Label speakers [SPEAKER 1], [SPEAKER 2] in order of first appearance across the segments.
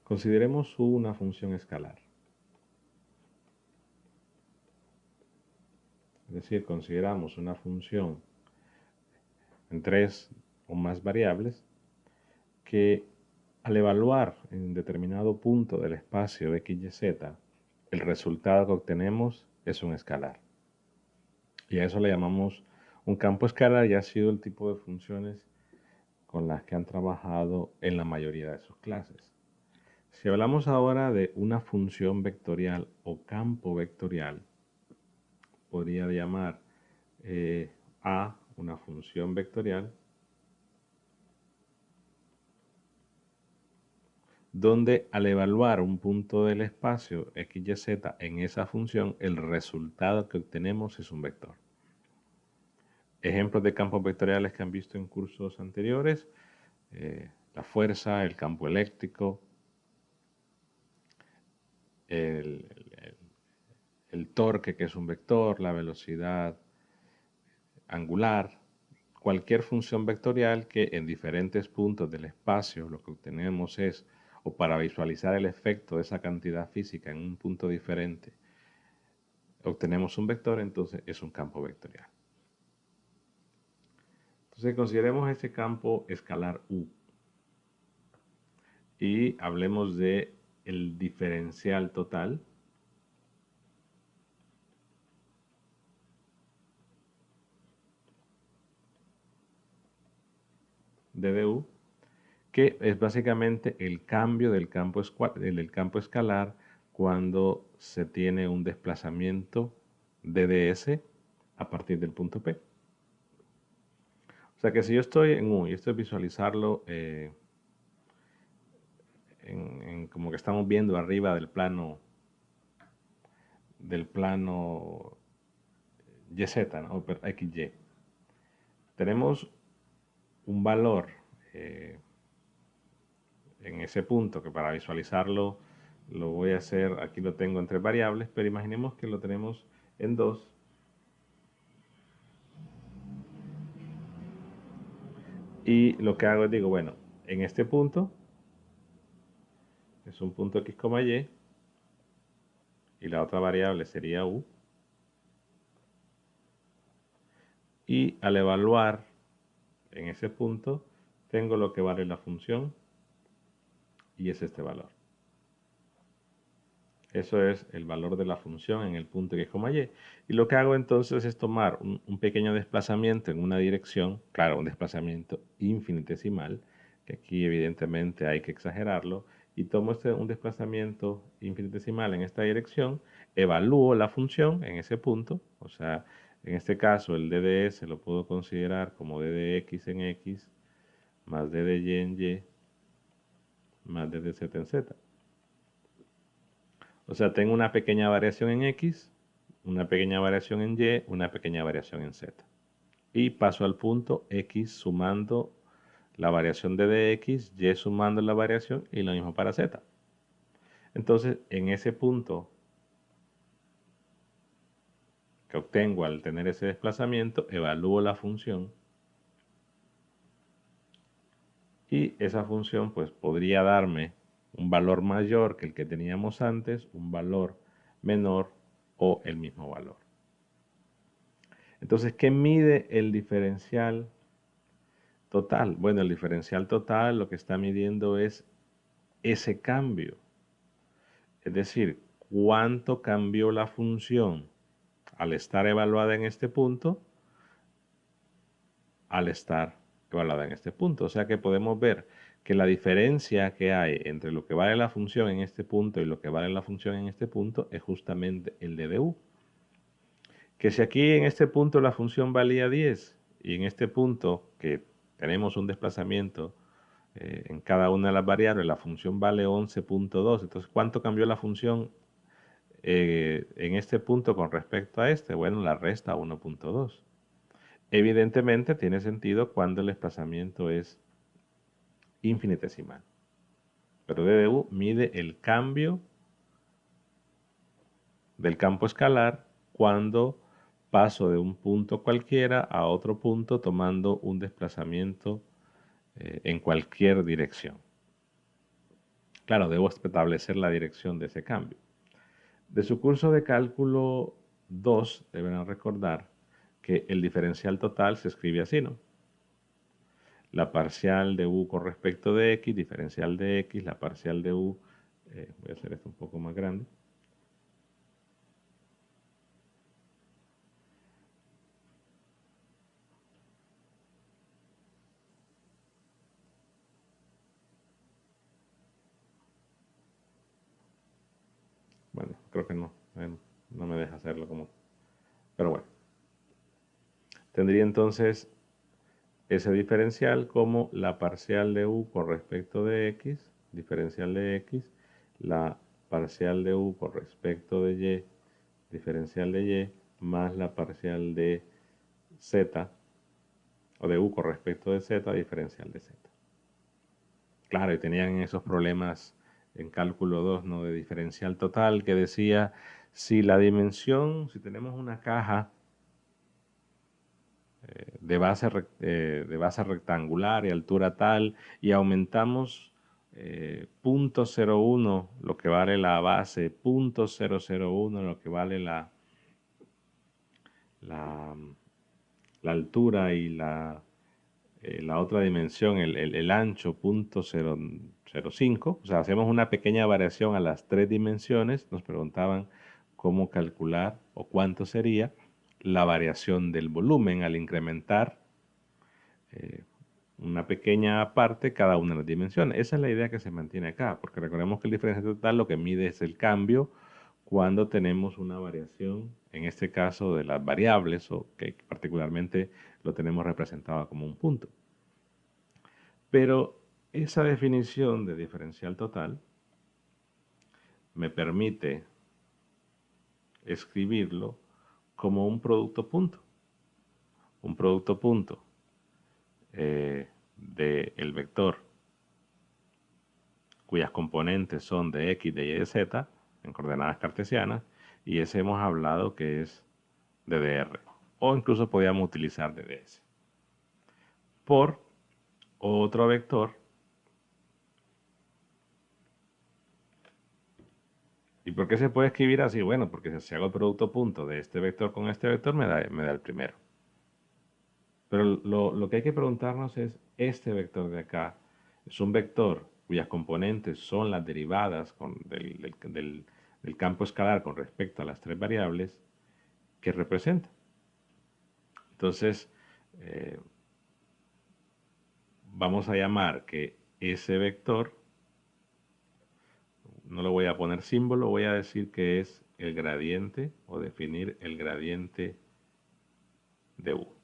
[SPEAKER 1] Consideremos U una función escalar. Es decir, consideramos una función en 3 o más variables que al evaluar en determinado punto del espacio x, y, z, el resultado que obtenemos es un escalar. Y a eso le llamamos un campo escalar y ha sido el tipo de funciones con las que han trabajado en la mayoría de sus clases. Si hablamos ahora de una función vectorial o campo vectorial, podría llamar A una función vectorial donde al evaluar un punto del espacio x, y, z en esa función, el resultado que obtenemos es un vector. Ejemplos de campos vectoriales que han visto en cursos anteriores, la fuerza, el campo eléctrico, el, el torque, que es un vector, la velocidad angular, cualquier función vectorial que en diferentes puntos del espacio lo que obtenemos es, o para visualizar el efecto de esa cantidad física en un punto diferente, obtenemos un vector, entonces es un campo vectorial. Entonces consideremos este campo escalar U y hablemos de el diferencial total de du, que es básicamente el cambio del campo escalar cuando se tiene un desplazamiento de ds a partir del punto P. O sea que si yo estoy en U y esto es visualizarlo como que estamos viendo arriba del plano YZ, ¿no? XY. Tenemos un valor en ese punto que para visualizarlo lo voy a hacer, aquí lo tengo en 3 variables, pero imaginemos que lo tenemos en 2. Y lo que hago es digo, bueno, en este punto es un punto x, y, y la otra variable sería u. Y al evaluar en ese punto, tengo lo que vale la función y es este valor. Eso es el valor de la función en el punto x, y. Y lo que hago entonces es tomar un pequeño desplazamiento en una dirección, claro, un desplazamiento infinitesimal, que aquí evidentemente hay que exagerarlo, y tomo un desplazamiento infinitesimal en esta dirección, evalúo la función en ese punto, o sea, en este caso el d de s lo puedo considerar como d de x en x, más d de y en y, más d de z en z. O sea, tengo una pequeña variación en X, una pequeña variación en Y, una pequeña variación en Z. Y paso al punto X sumando la variación de dx, Y sumando la variación y lo mismo para Z. Entonces, en ese punto que obtengo al tener ese desplazamiento, evalúo la función y esa función pues podría darme un valor mayor que el que teníamos antes, un valor menor o el mismo valor. Entonces, ¿qué mide el diferencial total? Bueno, el diferencial total lo que está midiendo es ese cambio. Es decir, cuánto cambió la función al estar evaluada en este punto, al estar evaluada en este punto. O sea que podemos ver que la diferencia que hay entre lo que vale la función en este punto y lo que vale la función en este punto es justamente el de du. Que si aquí en este punto la función valía 10 y en este punto que tenemos un desplazamiento en cada una de las variables, la función vale 11.2. Entonces, ¿cuánto cambió la función en este punto con respecto a este? Bueno, la resta 1.2. Evidentemente tiene sentido cuando el desplazamiento es infinitesimal. Pero DDU mide el cambio del campo escalar cuando paso de un punto cualquiera a otro punto tomando un desplazamiento en cualquier dirección. Claro, debo establecer la dirección de ese cambio. De su curso de cálculo 2 deberán recordar que el diferencial total se escribe así, ¿no? La parcial de u con respecto de x, diferencial de x, la parcial de u, voy a hacer esto un poco más grande. Bueno, creo que no, no me deja hacerlo como... Pero bueno, tendría entonces ese diferencial como la parcial de u con respecto de x, diferencial de x, la parcial de u con respecto de y, diferencial de y, más la parcial de z, o de u con respecto de z, diferencial de z. Claro, y tenían esos problemas en cálculo 2, ¿no? De diferencial total, que decía, si la dimensión, si tenemos una caja de base rectangular y altura tal, y aumentamos 0.01 lo que vale la base, 0.001 lo que vale la, la altura y la otra dimensión, el ancho, 0.005. O sea, hacemos una pequeña variación a las tres dimensiones. Nos preguntaban cómo calcular o cuánto sería la variación del volumen al incrementar eh, una pequeña parte cada una de las dimensiones. Esa es la idea que se mantiene acá, porque recordemos que el diferencial total lo que mide es el cambio cuando tenemos una variación, en este caso de las variables, o que particularmente lo tenemos representado como un punto. Pero esa definición de diferencial total me permite escribirlo como un producto punto. Un producto punto del vector cuyas componentes son de x, de y, de z, en coordenadas cartesianas, y ese hemos hablado que es de dr, o incluso podíamos utilizar de ds, por otro vector. ¿Y por qué se puede escribir así? Bueno, porque si hago el producto punto de este vector con este vector, me da el primero. Pero lo que hay que preguntarnos es, este vector de acá es un vector cuyas componentes son las derivadas del campo escalar con respecto a las tres variables que representa. Entonces, eh, vamos a llamar que ese vector, no le voy a poner símbolo, voy a decir que es el gradiente, o definir el gradiente de u.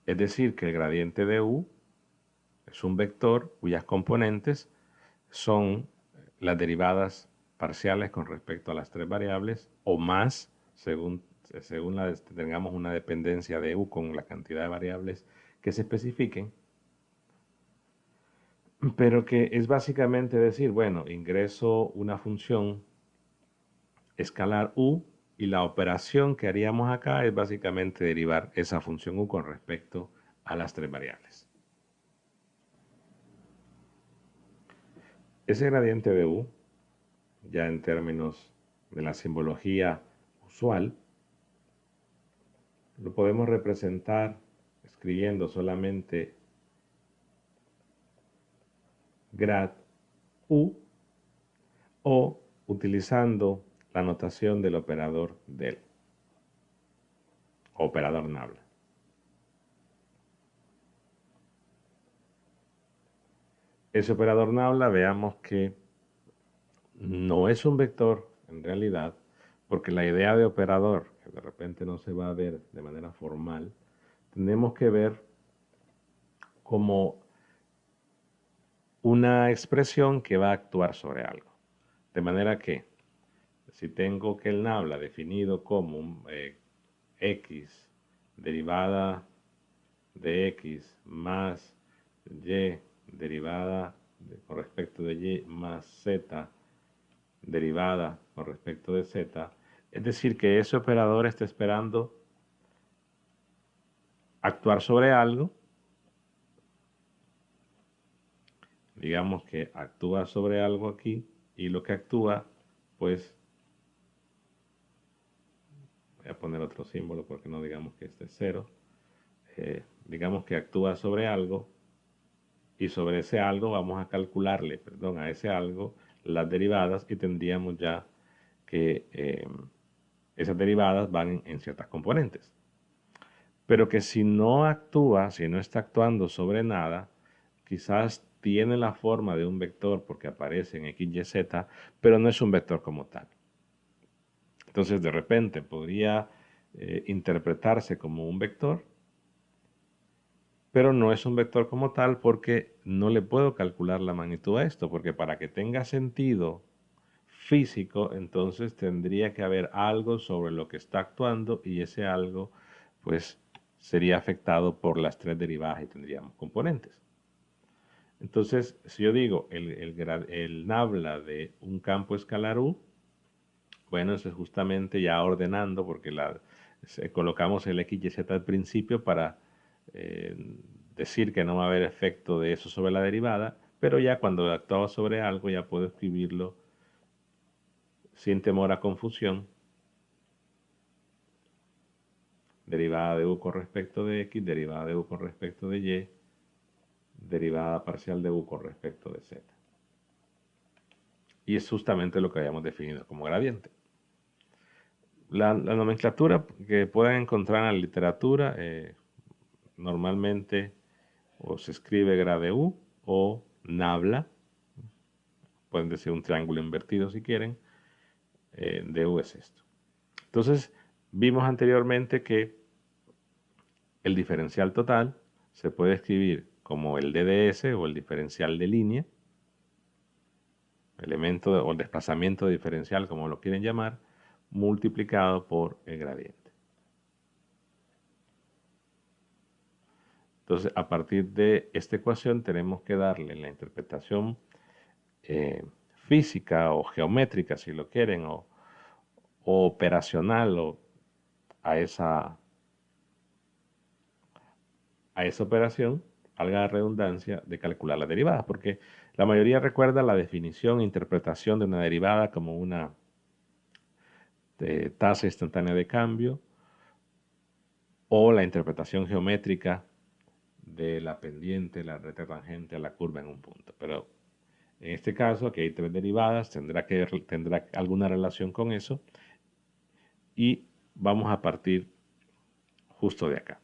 [SPEAKER 1] Es decir, que el gradiente de u es un vector cuyas componentes son las derivadas parciales con respecto a las tres variables o más, según tengamos una dependencia de u con la cantidad de variables que se especifiquen, pero que es básicamente decir, bueno, ingreso una función escalar u y la operación que haríamos acá es básicamente derivar esa función u con respecto a las tres variables. Ese gradiente de u, ya en términos de la simbología usual, lo podemos representar escribiendo solamente grad u o utilizando la notación del operador del, operador nabla. Ese operador nabla, veamos que no es un vector en realidad, porque la idea de operador, que de repente no se va a ver de manera formal, tenemos que ver como una expresión que va a actuar sobre algo. De manera que, si tengo que el nabla definido como un, x derivada de x más y derivada con respecto de y más z derivada con respecto de z, es decir, que ese operador está esperando actuar sobre algo, digamos que actúa sobre algo aquí, y lo que actúa, pues, voy a poner otro símbolo porque no digamos que este es 0, digamos que actúa sobre algo, y sobre ese algo vamos a calcularle, perdón, a ese algo las derivadas, y tendríamos ya que esas derivadas van en ciertas componentes. Pero que si no actúa, si no está actuando sobre nada, quizás tiene la forma de un vector porque aparece en x, y, z, pero no es un vector como tal. Entonces, de repente podría interpretarse como un vector, pero no es un vector como tal porque no le puedo calcular la magnitud a esto, porque para que tenga sentido físico, entonces tendría que haber algo sobre lo que está actuando, y ese algo, pues, sería afectado por las tres derivadas y tendríamos componentes. Entonces, si yo digo el nabla de un campo escalar U, bueno, eso es justamente ya ordenando, porque colocamos el x, y, z al principio para eh, decir que no va a haber efecto de eso sobre la derivada, pero ya cuando actuaba sobre algo ya puedo escribirlo sin temor a confusión. Derivada de u con respecto de x, derivada de u con respecto de y, derivada parcial de u con respecto de z. Y es justamente lo que habíamos definido como gradiente. La nomenclatura que pueden encontrar en la literatura, normalmente o se escribe grade u o nabla, pueden decir un triángulo invertido si quieren, de u es esto. Entonces, vimos anteriormente que el diferencial total se puede escribir como el DDS o el diferencial de línea, elemento o el desplazamiento diferencial, como lo quieren llamar, multiplicado por el gradiente. Entonces, a partir de esta ecuación tenemos que darle la interpretación física o geométrica, si lo quieren, o operacional a esa operación, valga la redundancia, de calcular las derivadas, porque la mayoría recuerda la definición e interpretación de una derivada como una tasa instantánea de cambio, o la interpretación geométrica de la pendiente, la recta tangente a la curva en un punto. Pero en este caso, aquí hay tres derivadas, tendrá alguna relación con eso, y vamos a partir justo de acá.